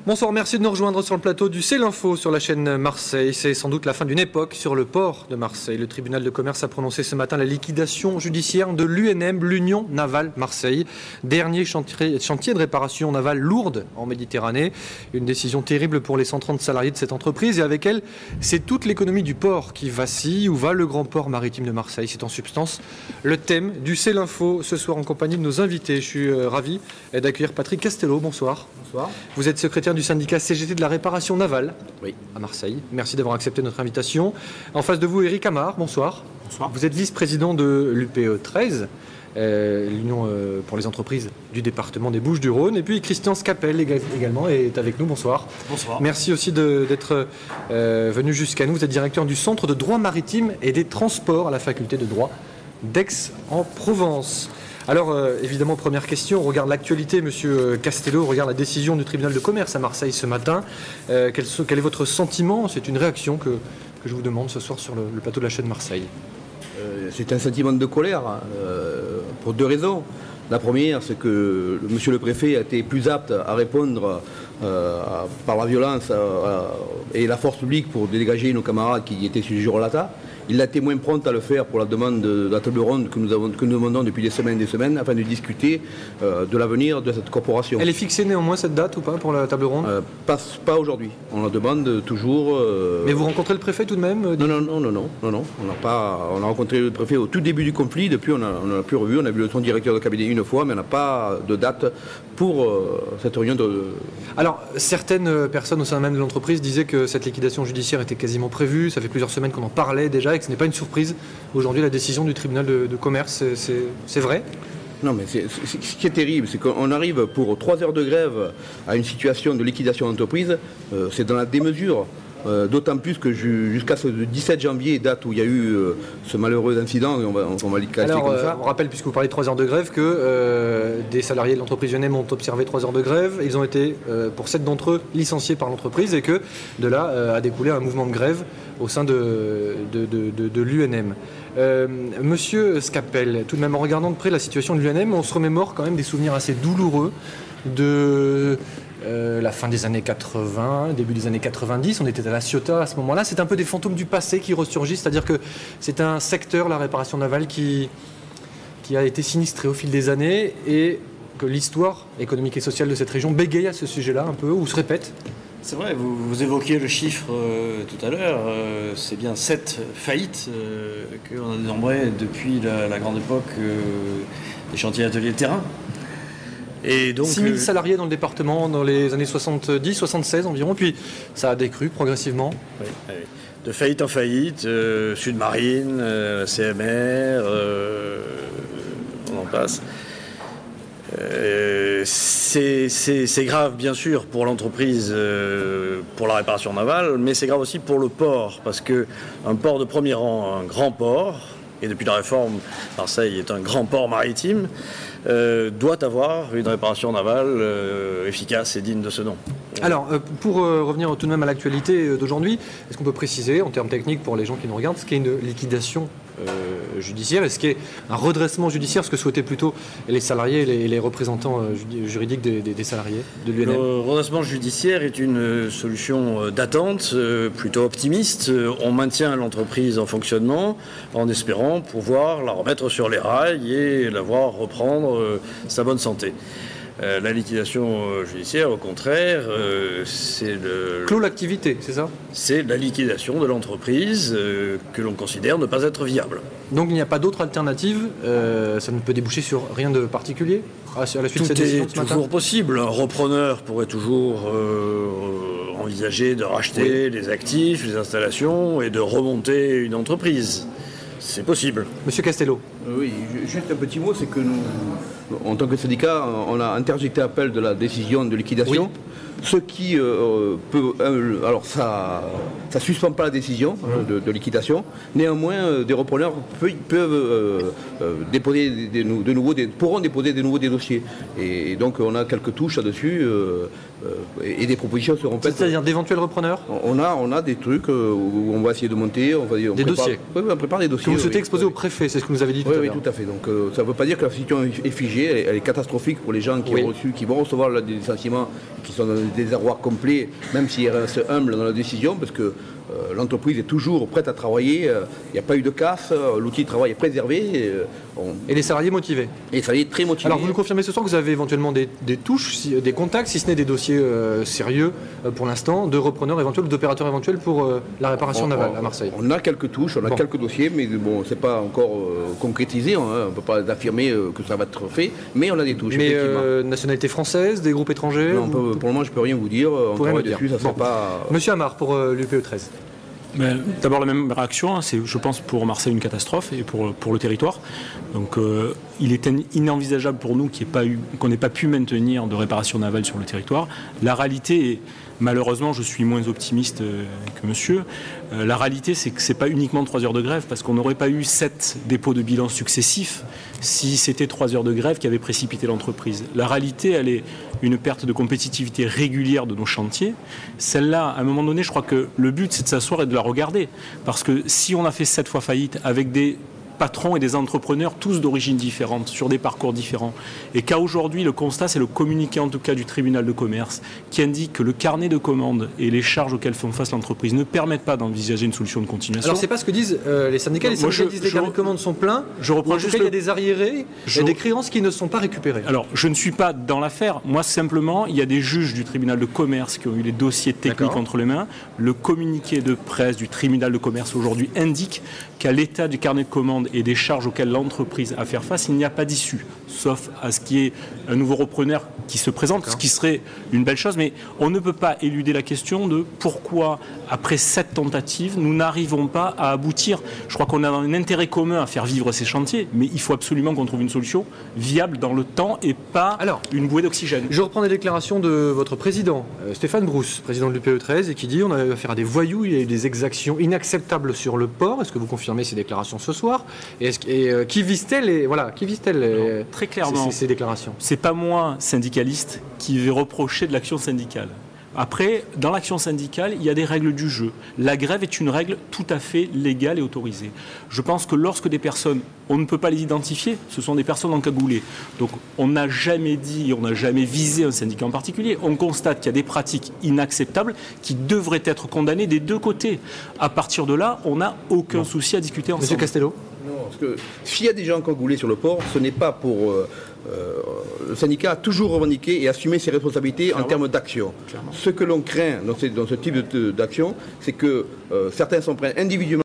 Bonsoir, merci de nous rejoindre sur le plateau du C'est l'Info sur la chaîne Marseille. C'est sans doute la fin d'une époque sur le port de Marseille. Le tribunal de commerce a prononcé ce matin la liquidation judiciaire de l'UNM, l'Union Navale Marseille. Dernier chantier de réparation navale lourde en Méditerranée. Une décision terrible pour les 130 salariés de cette entreprise. Et avec elle, c'est toute l'économie du port qui vacille. Où va le grand port maritime de Marseille? C'est en substance le thème du C'est l'Info ce soir en compagnie de nos invités. Je suis ravi d'accueillir Patrick Castello. Bonsoir. Bonsoir. Vous êtes secrétaire du syndicat CGT de la réparation navale à Marseille. Merci d'avoir accepté notre invitation. En face de vous, Éric Amar, bonsoir. Bonsoir. Vous êtes vice-président de l'UPE 13, l'Union pour les entreprises du département des Bouches-du-Rhône. Et puis Christian Scapel également est avec nous. Bonsoir. Bonsoir. Merci aussi d'être venu jusqu'à nous. Vous êtes directeur du Centre de droit maritime et des transports à la faculté de droit d'Aix-en-Provence. Alors, évidemment, première question, on regarde l'actualité, Monsieur Castello, on regarde la décision du tribunal de commerce à Marseille ce matin. Quel est votre sentiment? C'est une réaction que je vous demande ce soir sur le plateau de la chaîne Marseille. C'est un sentiment de colère pour deux raisons. La première, c'est que monsieur le préfet a été plus apte à répondre par la violence et la force publique pour dégager nos camarades qui étaient sur le Girolata. Il a été moins prompt à le faire pour la demande de la table ronde que nous demandons depuis des semaines afin de discuter de l'avenir de cette corporation. Elle est fixée néanmoins cette date ou pas pour la table ronde? Pas aujourd'hui. On la demande toujours. Mais vous rencontrez le préfet tout de même? Non. On a rencontré le préfet au tout début du conflit. Depuis, on n'a plus revu. On a vu son directeur de cabinet une fois, mais on n'a pas de date pour cette réunion de... Alors, certaines personnes au sein même de l'entreprise disaient que cette liquidation judiciaire était quasiment prévue. Ça fait plusieurs semaines qu'on en parlait déjà et que ce n'est pas une surprise. Aujourd'hui, la décision du tribunal de commerce, c'est vrai? Non, mais ce qui est terrible, c'est qu'on arrive pour 3 heures de grève à une situation de liquidation d'entreprise. C'est dans la démesure. D'autant plus que jusqu'à ce 17 janvier, date où il y a eu ce malheureux incident, on va le qualifier comme ça. On rappelle, puisque vous parlez de 3 heures de grève, que des salariés de l'entreprise UNM ont observé 3 heures de grève. Ils ont été, pour 7 d'entre eux, licenciés par l'entreprise et que de là a découlé un mouvement de grève au sein de l'UNM. Monsieur Scapel, tout de même, en regardant de près la situation de l'UNM, on se remémore quand même des souvenirs assez douloureux de... la fin des années 80, début des années 90, on était à la Ciotat à ce moment-là. C'est un peu des fantômes du passé qui ressurgissent, c'est-à-dire que c'est un secteur, la réparation navale, qui a été sinistré au fil des années et que l'histoire économique et sociale de cette région bégaye à ce sujet-là un peu, ou se répète. C'est vrai, vous évoquiez le chiffre tout à l'heure, c'est bien 7 faillites qu'on a dénombrées depuis la grande époque des chantiers ateliers de terrain. Et donc, 6 000 salariés dans le département dans les années 70-76 environ, puis ça a décru progressivement. Oui. De faillite en faillite, Sud-Marine, CMR, on en passe. C'est grave bien sûr pour l'entreprise, pour la réparation navale, mais c'est grave aussi pour le port, parce qu'un port de premier rang, un grand port, et depuis la réforme, Marseille est un grand port maritime, doit avoir une réparation navale efficace et digne de ce nom. Alors, pour revenir tout de même à l'actualité d'aujourd'hui, est-ce qu'on peut préciser, en termes techniques pour les gens qui nous regardent, ce qu'est une liquidation judiciaire et ce qu'est un redressement judiciaire, ce que souhaitaient plutôt les salariés et les représentants juridiques des salariés de l'UNM? Le redressement judiciaire est une solution d'attente plutôt optimiste. On maintient l'entreprise en fonctionnement en espérant pouvoir la remettre sur les rails et la voir reprendre sa bonne santé. La liquidation judiciaire, au contraire, c'est le... Clos l'activité, c'est ça? C'est la liquidation de l'entreprise que l'on considère ne pas être viable. Donc il n'y a pas d'autre alternative, ça ne peut déboucher sur rien de particulier à la suite de cette décision ce matin? Toujours possible. Un repreneur pourrait toujours envisager de racheter les actifs, les installations et de remonter une entreprise. C'est possible. Monsieur Castello. Oui, juste un petit mot, c'est que nous, en tant que syndicat, on a interjecté appel de la décision de liquidation. Oui. Ce qui peut... alors ça ne suspend pas la décision de liquidation. Néanmoins, des repreneurs peuvent déposer pourront déposer de nouveau des dossiers. Et donc on a quelques touches là-dessus et des propositions seront faites. C'est-à-dire d'éventuels repreneurs? On a des trucs où on va essayer de monter. Des dossiers? Oui, on prépare des dossiers. Que vous souhaitez exposer au préfet, c'est ce que vous avez dit tout Oui, oui, tout à fait. Donc ça ne veut pas dire que la situation est figée, elle est catastrophique pour les gens qui vont recevoir des licenciements, qui sont dans des désarrois complets, même s'ils restent humbles dans la décision, parce que l'entreprise est toujours prête à travailler, il n'y a pas eu de casse, l'outil de travail est préservé. Et les salariés motivés. Et les salariés très motivés. Alors vous nous confirmez ce soir que vous avez éventuellement des touches, des contacts, si ce n'est des dossiers sérieux pour l'instant, de repreneurs éventuels ou d'opérateurs éventuels pour la réparation navale à Marseille? On a quelques touches, on a quelques dossiers, mais bon, c'est pas encore concrétisé, on ne peut pas affirmer que ça va être fait, mais on a des touches. Mais nationalité française, des groupes étrangers? Non, pour le moment je ne peux rien vous dire, on travaille dessus, ça ne sera pas... Monsieur Amar pour l'UPE 13. D'abord la même réaction, hein, c'est je pense pour Marseille une catastrophe et pour le territoire. Donc il est inenvisageable pour nous qu'on n'ait pas pu maintenir de réparation navale sur le territoire. La réalité est, malheureusement je suis moins optimiste que monsieur, la réalité c'est que ce n'est pas uniquement 3 heures de grève parce qu'on n'aurait pas eu 7 dépôts de bilan successifs si c'était 3 heures de grève qui avaient précipité l'entreprise. La réalité elle est une perte de compétitivité régulière de nos chantiers. Celle-là, à un moment donné, je crois que le but c'est de s'asseoir et de la regarder. Parce que si on a fait 7 fois faillite avec des patrons et des entrepreneurs, tous d'origine différente, sur des parcours différents, et qu'à aujourd'hui, le constat, c'est le communiqué en tout cas du tribunal de commerce, qui indique que le carnet de commandes et les charges auxquelles font face l'entreprise ne permettent pas d'envisager une solution de continuation. Alors c'est pas ce que disent les syndicats, les syndicats disent que les carnets de commandes sont pleins, je reprends juste il y a des arriérés et des créances qui ne sont pas récupérées. Alors je ne suis pas dans l'affaire, moi simplement, il y a des juges du tribunal de commerce qui ont eu les dossiers techniques entre les mains, le communiqué de presse du tribunal de commerce aujourd'hui indique qu'à l'état du carnet de commandes et des charges auxquelles l'entreprise a à faire face, il n'y a pas d'issue, sauf à ce qu'il y ait un nouveau repreneur qui se présente, ce qui serait une belle chose, mais on ne peut pas éluder la question de pourquoi, après 7 tentatives, nous n'arrivons pas à aboutir. Je crois qu'on a un intérêt commun à faire vivre ces chantiers, mais il faut absolument qu'on trouve une solution viable dans le temps et pas une bouée d'oxygène. Je reprends les déclarations de votre président, Stéphane Brousse, président de l'UPE 13, et qui dit on a affaire à des voyous, il y a eu des exactions inacceptables sur le port. Est-ce que vous confirmez ces déclarations ce soir? Et qui vise-t-elle très clairement, ces déclarations? C'est pas moi, syndicaliste, qui vais reprocher de l'action syndicale. Après, dans l'action syndicale, il y a des règles du jeu. La grève est une règle tout à fait légale et autorisée. Je pense que lorsque des personnes, on ne peut pas les identifier, ce sont des personnes encagoulées. Donc on n'a jamais dit, on n'a jamais visé un syndicat en particulier. On constate qu'il y a des pratiques inacceptables qui devraient être condamnées des deux côtés. À partir de là, on n'a aucun souci à discuter ensemble. Monsieur Castello? Non, parce que s'il y a des gens encagoulés sur le port, ce n'est pas pour... le syndicat a toujours revendiqué et assumé ses responsabilités en termes d'action. Ce que l'on craint dans ce type d'action, c'est que certains s'en prennent individuellement